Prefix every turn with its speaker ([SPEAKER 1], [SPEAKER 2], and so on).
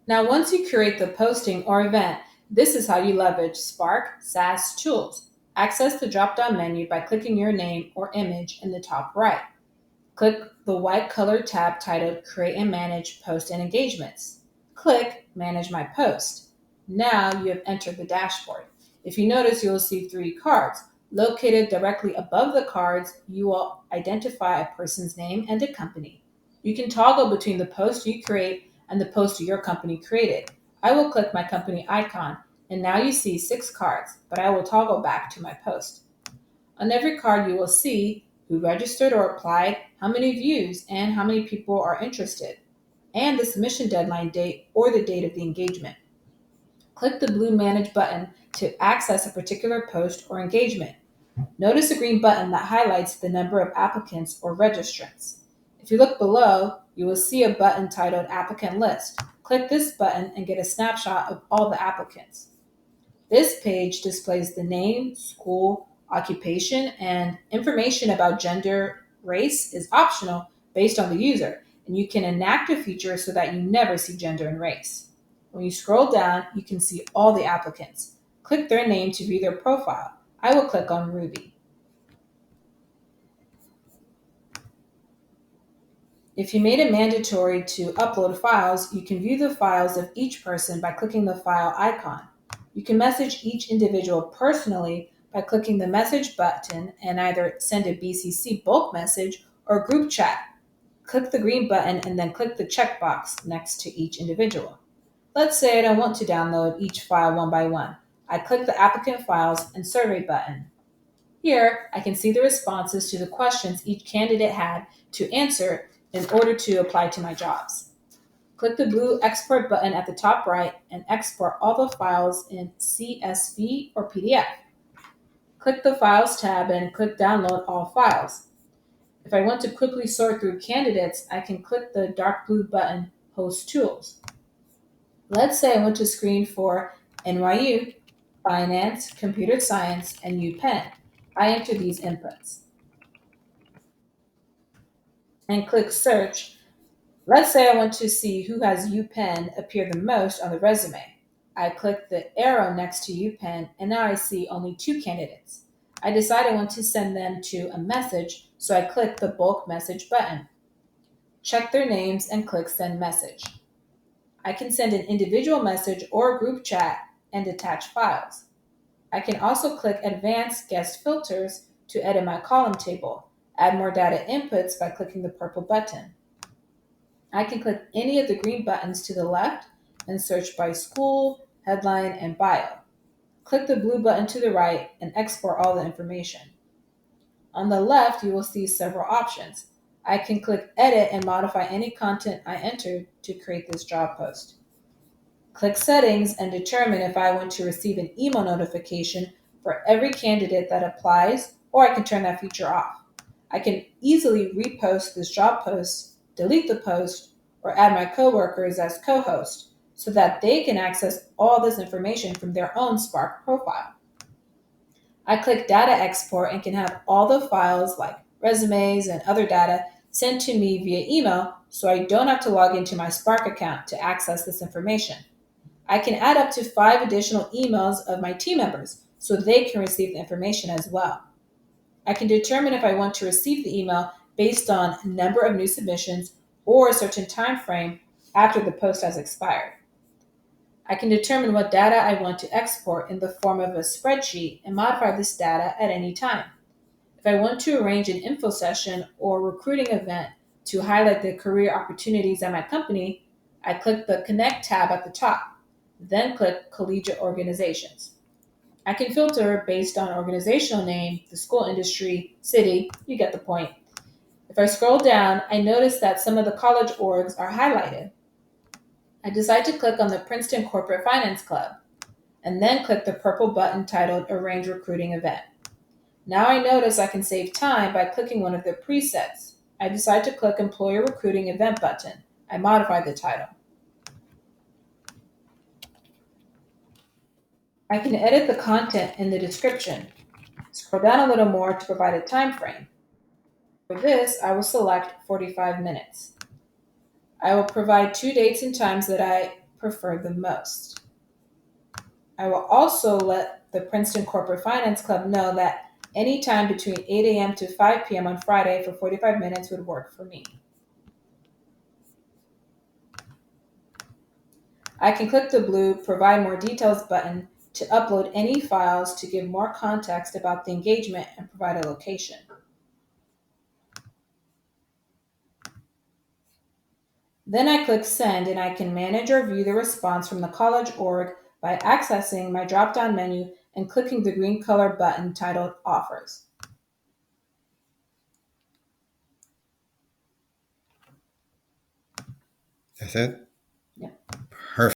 [SPEAKER 1] Now, once you create the posting or event, this is how you leverage Sparc SaaS tools. Access the drop-down menu by clicking your name or image in the top right. Click the white colored tab titled Create and Manage Posts and Engagements. Click Manage My Post. Now you have entered the dashboard. If you notice, you will see three cards. Located directly above the cards, you will identify a person's name and a company. You can toggle between the post you create and the post your company created. I will click my company icon, and now you see six cards, but I will toggle back to my post. On every card, you will see who registered or applied, how many views, and how many people are interested, and the submission deadline date or the date of the engagement. Click the blue Manage button to access a particular post or engagement. Notice the green button that highlights the number of applicants or registrants. If you look below, you will see a button titled Applicant List. Click this button and get a snapshot of all the applicants. This page displays the name, school, occupation, and information about gender. Race is optional based on the user, and you can enact a feature so that you never see gender and race. When you scroll down, you can see all the applicants. Click their name to view their profile. I will click on Ruby. If you made it mandatory to upload files, you can view the files of each person by clicking the file icon. You can message each individual personally by clicking the message button and either send a BCC bulk message or group chat. Click the green button and then click the checkbox next to each individual. Let's say I don't want to download each file one by one. I click the applicant files and survey button. Here, I can see the responses to the questions each candidate had to answer in order to apply to my jobs. Click the blue Export button at the top right and export all the files in CSV or PDF. Click the Files tab and click Download All Files. If I want to quickly sort through candidates, I can click the dark blue button Host Tools. Let's say I want to screen for NYU, Finance, Computer Science, and UPenn. I enter these inputs and click Search. Let's say I want to see who has UPenn appear the most on the resume. I click the arrow next to UPenn, and now I see only two candidates. I decide I want to send them to a message, so I click the bulk message button. Check their names and click Send Message. I can send an individual message or a group chat and attach files. I can also click Advanced Guest Filters to edit my column table, add more data inputs by clicking the purple button. I can click any of the green buttons to the left and search by school, headline, and bio. Click the blue button to the right and export all the information. On the left, you will see several options. I can click Edit and modify any content I entered to create this job post. Click Settings and determine if I want to receive an email notification for every candidate that applies, or I can turn that feature off. I can easily repost this job post, delete the post, or add my coworkers as co-host so that they can access all this information from their own Sparc profile. I click Data Export and can have all the files like resumes and other data sent to me via email so I don't have to log into my Sparc account to access this information. I can add up to 5 additional emails of my team members so they can receive the information as well. I can determine if I want to receive the email based on number of new submissions or a certain time frame after the post has expired. I can determine what data I want to export in the form of a spreadsheet and modify this data at any time. If I want to arrange an info session or recruiting event to highlight the career opportunities at my company, I click the Connect tab at the top, then click Collegiate Organizations. I can filter based on organizational name, the school industry, city, you get the point. If I scroll down, I notice that some of the college orgs are highlighted. I decide to click on the Princeton Corporate Finance Club, and then click the purple button titled Arrange Recruiting Event. Now I notice I can save time by clicking one of the presets. I decide to click Employer Recruiting Event button. I modify the title. I can edit the content in the description. Scroll down a little more to provide a time frame. For this, I will select 45 minutes. I will provide 2 dates and times that I preferred the most. I will also let the Princeton Corporate Finance Club know that any time between 8 a.m. to 5 p.m. on Friday for 45 minutes would work for me. I can click the blue Provide More Details button to upload any files to give more context about the engagement and provide a location. Then I click Send and I can manage or view the response from the college org by accessing my drop-down menu and clicking the green color button titled Offers.
[SPEAKER 2] That's it?
[SPEAKER 1] Yeah.
[SPEAKER 2] Perfect.